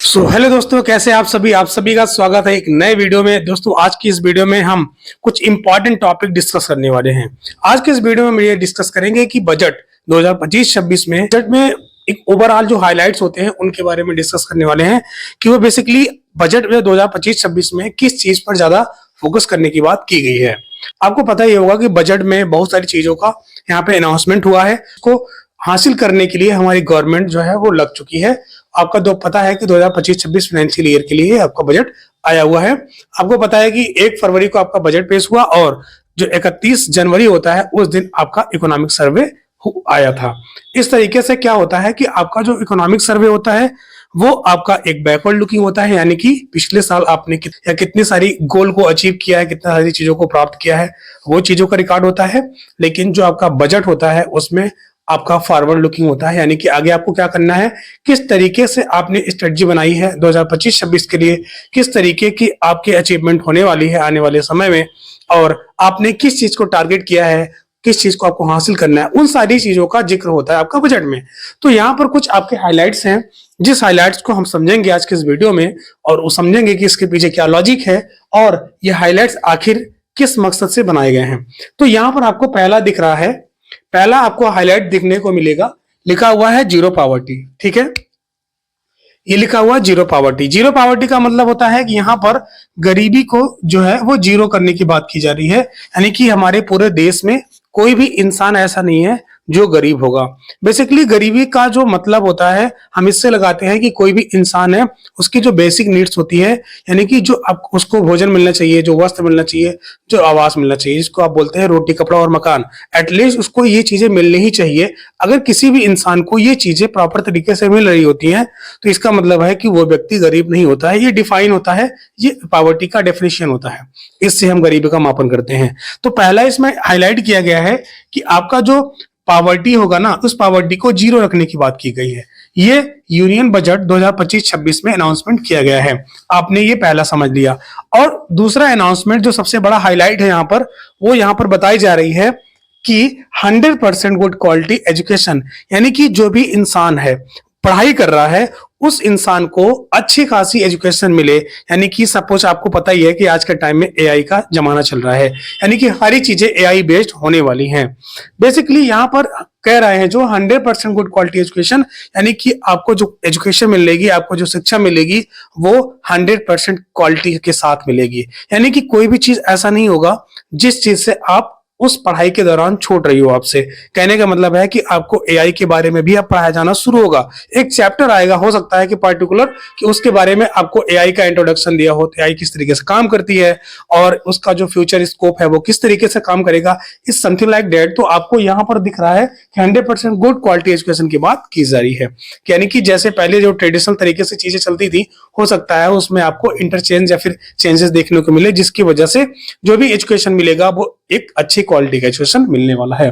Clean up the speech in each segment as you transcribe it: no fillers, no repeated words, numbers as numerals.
Hello दोस्तों, कैसे आप सभी का स्वागत है एक नए वीडियो में। दोस्तों, आज की इस वीडियो में हम कुछ इंपॉर्टेंट टॉपिक डिस्कस करने वाले हैं। आज के इस वीडियो में हम ये डिस्कस करेंगे कि बजट 2025-26 में एक ओवरऑल जो हाइलाइट्स होते हैं उनके बारे में डिस्कस करने वाले हैं कि वो बेसिकली बजट में 2025-26 में किस चीज पर ज्यादा फोकस करने की बात की गई है। आपको पता ही होगा कि बजट में बहुत सारी चीजों का यहाँ पे अनाउंसमेंट हुआ है। उसको हासिल करने के लिए हमारी गवर्नमेंट जो है वो लग चुकी है। आपका तो पता है कि 2025-26 फाइनेंशियल ईयर के लिए आपका बजट आया हुआ है। आपको पता है कि 1 फरवरी को आपका बजट पेश हुआ और जो 31 जनवरी होता है उस दिन आपका इकोनॉमिक सर्वे आया था। इस तरीके से क्या होता है कि आपका जो इकोनॉमिक सर्वे होता है वो आपका एक बैकवर्ड लुकिंग होता है, यानी कि पिछले साल आपने कितनी सारी गोल को अचीव किया है, कितना सारी चीजों को प्राप्त किया है, वो चीजों का रिकॉर्ड होता है। लेकिन जो आपका बजट होता है उसमें आपका फॉरवर्ड लुकिंग होता है, यानी कि आगे आपको क्या करना है, किस तरीके से आपने स्ट्रेटजी बनाई है 2025-26 के लिए, किस तरीके की आपकी अचीवमेंट होने वाली है आने वाले समय में, और आपने किस चीज को टारगेट किया है, किस चीज को आपको हासिल करना है, उन सारी चीजों का जिक्र होता है आपका बजट में। तो यहाँ पर कुछ आपके हाइलाइट्स हैं, जिस हाइलाइट्स को हम समझेंगे आज के इस वीडियो में, और वो समझेंगे कि इसके पीछे क्या लॉजिक है और ये हाइलाइट्स आखिर किस मकसद से बनाए गए हैं। तो यहाँ पर आपको पहला दिख रहा है, पहला आपको हाईलाइट दिखने को मिलेगा, लिखा हुआ है जीरो पावर्टी। ठीक है, ये लिखा हुआ जीरो पावर्टी। जीरो पावर्टी का मतलब होता है कि यहाँ पर गरीबी को जो है वो जीरो करने की बात की जा रही है, यानी कि हमारे पूरे देश में कोई भी इंसान ऐसा नहीं है जो गरीब होगा। बेसिकली गरीबी का जो मतलब होता है, हम इससे लगाते हैं कि कोई भी इंसान है, उसकी जो बेसिक नीड्स होती है, यानी कि जो आप उसको भोजन मिलना चाहिए, जो वस्त्र मिलना चाहिए, जो आवास मिलना चाहिए, जिसको आप बोलते हैं रोटी कपड़ा और मकान, एटलीस्ट उसको ये चीजें मिलनी ही चाहिए। अगर किसी भी इंसान को ये चीजें प्रॉपर तरीके से मिल रही होती हैं तो इसका मतलब है कि वो व्यक्ति गरीब नहीं होता है। ये डिफाइन होता है, ये पॉवर्टी का डेफिनेशन होता है, इससे हम गरीबी का मापन करते हैं। तो पहला इसमें हाईलाइट किया गया है कि आपका जो पावर्टी होगा ना, उस पावर्टी को जीरो रखने की बात की गई है। ये यूनियन बजट 2025-26 में अनाउंसमेंट किया गया है। आपने ये पहला समझ लिया। और दूसरा अनाउंसमेंट जो सबसे बड़ा हाईलाइट है यहाँ पर, वो यहाँ पर बताई जा रही है कि 100% गुड क्वालिटी एजुकेशन, यानी कि जो भी इंसान है पढ़ाई कर रहा है उस इंसान को अच्छी खासी एजुकेशन मिले। यानी कि सपोज आपको पता ही है कि आज के टाइम में एआई का जमाना चल रहा है, यानी कि सारी चीजें एआई बेस्ड होने वाली हैं। बेसिकली यहाँ पर कह रहे हैं जो 100% गुड क्वालिटी एजुकेशन, यानी कि आपको जो एजुकेशन मिलेगी, आपको जो शिक्षा मिलेगी वो 100% क्वालिटी के साथ मिलेगी। यानी कि कोई भी चीज ऐसा नहीं होगा जिस चीज से आप उस पढ़ाई के दौरान छूट रही हो आपसे। कहने का मतलब है कि आपको एआई के बारे में भी अब पढ़ाया जाना शुरू होगा। एक चैप्टर आएगा, हो सकता है कि पर्टिकुलर, कि उसके बारे में आपको एआई का इंट्रोडक्शन दिया हो, एआई किस तरीके से काम करती है और उसका जो फ्यूचर स्कोप है वो किस तरीके से काम करेगा, इस समथिंग लाइक दैट। तो आपको यहाँ पर दिख रहा है कि 100% गुड क्वालिटी एजुकेशन की बात की जा रही है। यानी कि जैसे पहले जो ट्रेडिशनल तरीके से चीजें चलती थी, हो सकता है उसमें आपको इंटरचेंज या फिर चेंजेस देखने को मिले, जिसकी वजह से जो भी एजुकेशन मिलेगा वो एक अच्छी क्वालिटी का एजुकेशन मिलने वाला है।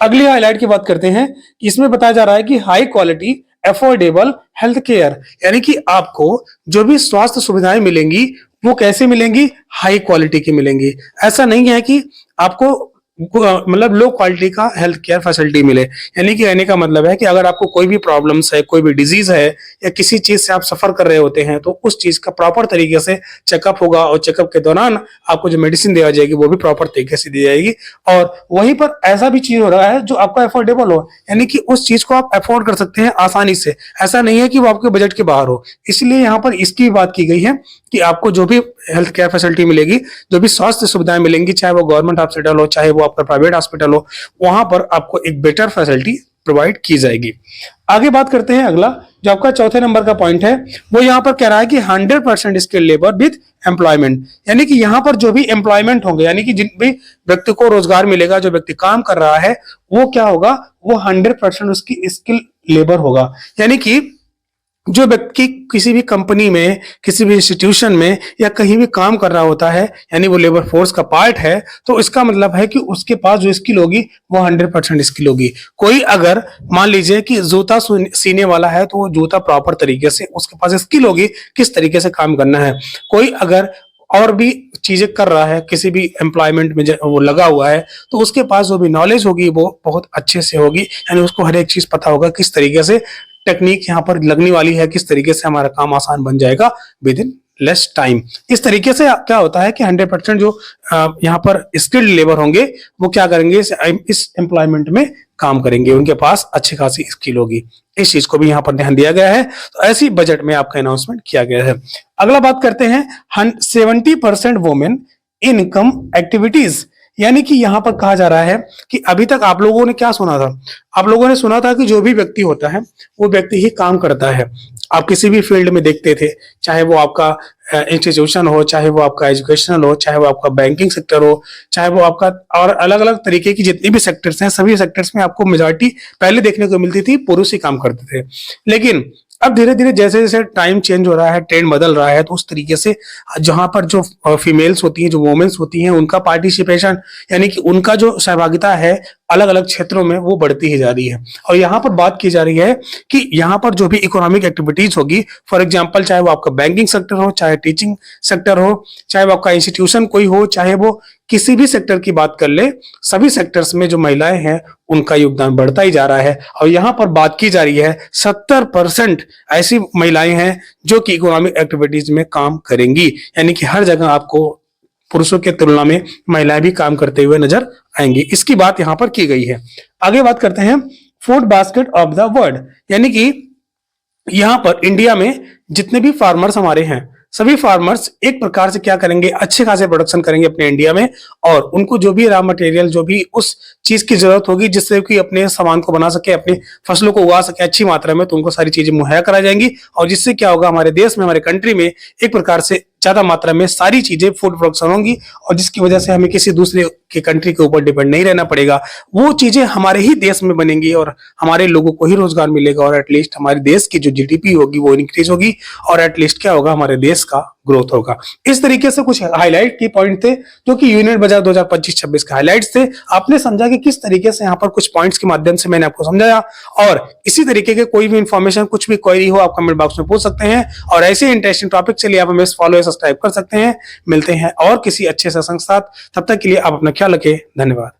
अगली हाईलाइट की बात करते हैं कि इसमें बताया जा रहा है कि high quality affordable health care, यानी कि आपको जो भी स्वास्थ्य सुविधाएं मिलेंगी वो कैसे मिलेंगी, हाई क्वालिटी की मिलेंगी। ऐसा नहीं है कि आपको मतलब लो क्वालिटी का हेल्थ केयर फैसिलिटी मिले। यानी कि कहने का मतलब है कि अगर आपको कोई भी प्रॉब्लम्स है, कोई भी डिजीज है या किसी चीज से आप सफर कर रहे होते हैं, तो उस चीज का प्रॉपर तरीके से चेकअप होगा और चेकअप के दौरान आपको जो मेडिसिन दिया जाएगी वो भी प्रॉपर तरीके से दी जाएगी। और वहीं पर ऐसा भी चीज हो रहा है जो आपका अफोर्डेबल हो, यानी कि उस चीज को आप अफोर्ड कर सकते हैं आसानी से। ऐसा नहीं है कि वो आपके बजट के बाहर हो। इसलिए यहाँ पर इसकी बात की गई है कि आपको जो भी हेल्थ केयर फैसिलिटी मिलेगी, जो भी स्वास्थ्य सुविधाएं मिलेंगी, चाहे वो गवर्नमेंट हॉस्पिटल हो, चाहे वो आपका प्राइवेट हॉस्पिटल हो, वहां पर आपको एक बेटर फैसिलिटी प्रोवाइड की जाएगी। आगे बात करते हैं, अगला जो आपका चौथे नंबर का पॉइंट है वो यहाँ पर कह रहा है कि 100% स्किल लेबर विद एम्प्लॉयमेंट, यानी कि यहाँ पर जो भी एम्प्लॉयमेंट होंगे, यानी कि जिन भी व्यक्ति को रोजगार मिलेगा, जो व्यक्ति काम कर रहा है, वो क्या होगा, वो 100% उसकी स्किल लेबर होगा। यानी कि जो व्यक्ति किसी भी कंपनी में, किसी भी इंस्टीट्यूशन में या कहीं भी काम कर रहा होता है, यानी वो लेबर फोर्स का पार्ट है, तो इसका मतलब है कि उसके पास जो स्किल होगी वो 100% स्किल होगी। कोई अगर मान लीजिए कि जूता सीने वाला है तो वो जूता प्रॉपर तरीके से, उसके पास स्किल होगी किस तरीके से काम करना है। कोई अगर और भी चीजें कर रहा है, किसी भी एम्प्लॉयमेंट में वो लगा हुआ है, तो उसके पास जो भी नॉलेज होगी वो बहुत अच्छे से होगी, यानी उसको हर एक चीज पता होगा किस तरीके से टेक्निक यहाँ पर लगने वाली है, किस तरीके से हमारा काम आसान बन जाएगा विद इन लेस टाइम। इस तरीके से क्या होता है कि 100% जो यहाँ पर स्किल्ड लेबर होंगे वो क्या करेंगे, इस एम्प्लॉयमेंट में काम करेंगे, उनके पास अच्छी खासी स्किल होगी। इस चीज को भी यहाँ पर ध्यान दिया गया है, तो ऐसी बजट में आपका अनाउंसमेंट किया गया है। अगला बात करते हैं 70% वुमेन इनकम एक्टिविटीज, यानी कि यहाँ पर कहा जा रहा है कि अभी तक आप लोगों ने क्या सुना था, आप लोगों ने सुना था कि जो भी व्यक्ति होता है वो व्यक्ति ही काम करता है। आप किसी भी फील्ड में देखते थे, चाहे वो आपका इंस्टीट्यूशन हो, चाहे वो आपका एजुकेशनल हो, चाहे वो आपका बैंकिंग सेक्टर हो, चाहे वो आपका और अलग अलग तरीके की जितनी भी सेक्टर्स हैं, सभी सेक्टर्स में आपको मेजॉरिटी पहले देखने को मिलती थी पुरुष ही काम करते थे। लेकिन अब धीरे धीरे जैसे जैसे टाइम चेंज हो रहा है, ट्रेंड बदल रहा है, तो उस तरीके से जहां पर जो फीमेल्स होती हैं, जो वुमेन्स होती हैं, उनका पार्टिसिपेशन यानी कि उनका जो सहभागिता है अलग अलग क्षेत्रों में वो बढ़ती ही जा रही है। और यहाँ पर बात की जा रही है कि यहाँ पर जो भी इकोनॉमिक एक्टिविटीज होगी, फॉर एग्जांपल चाहे वो आपका बैंकिंग सेक्टर हो, चाहे टीचिंग सेक्टर हो, चाहे वो आपका इंस्टीट्यूशन कोई हो, चाहे वो किसी भी सेक्टर की बात कर ले, सभी सेक्टर्स में जो महिलाएं हैं उनका योगदान बढ़ता ही जा रहा है। और यहाँ पर बात की जा रही है 70% ऐसी महिलाएं हैं जो कि इकोनॉमिक एक्टिविटीज में काम करेंगी, यानी कि हर जगह आपको पुरुषों के तुलना में महिलाएं भी काम करते हुए नजर आएंगी। इसकी बात यहां पर की गई है। आगे बात करते हैं food basket of the world, यानी कि यहां पर इंडिया में जितने भी फार्मर्स हमारे हैं, सभी फार्मर्स एक प्रकार से क्या करेंगे, अच्छे खासे प्रोडक्शन करेंगे अपने इंडिया में, और उनको जो भी रॉ मटेरियल, जो भी उस चीज की जरूरत होगी जिससे कि अपने सामान को बना सके, अपनी फसलों को उगा सके अच्छी मात्रा में, तो उनको सारी चीजें मुहैया कराई जाएंगी। और जिससे क्या होगा, हमारे देश में, हमारे कंट्री में एक प्रकार से ज्यादा मात्रा में सारी चीजें फूड प्रोडक्शन होंगी, और जिसकी वजह से हमें किसी दूसरे के कंट्री के ऊपर डिपेंड नहीं रहना पड़ेगा। वो चीजें हमारे ही देश में बनेंगी और हमारे लोगों को ही रोजगार मिलेगा, और एटलीस्ट हमारे देश की जो जीडीपी होगी वो इंक्रीज होगी, और एटलीस्ट क्या होगा, हमारे देश का ग्रोथ होगा। इस तरीके से कुछ हाईलाइट की पॉइंट थे जो कि यूनियन बजट 2025-26 के हाईलाइट्स थे। आपने समझा कि किस तरीके से यहाँ पर कुछ पॉइंट्स के माध्यम से मैंने आपको समझाया, और इसी तरीके के कोई भी इंफॉर्मेशन, कुछ भी क्वेरी हो, आप कमेंट बॉक्स में पूछ सकते हैं। और ऐसे इंटरेस्टिंग टॉपिक के लिए आप हमें फॉलो या सब्सक्राइब कर सकते हैं। मिलते हैं और किसी अच्छे सेशन के साथ, तब तक के लिए आप अपना ख्याल रखें। धन्यवाद।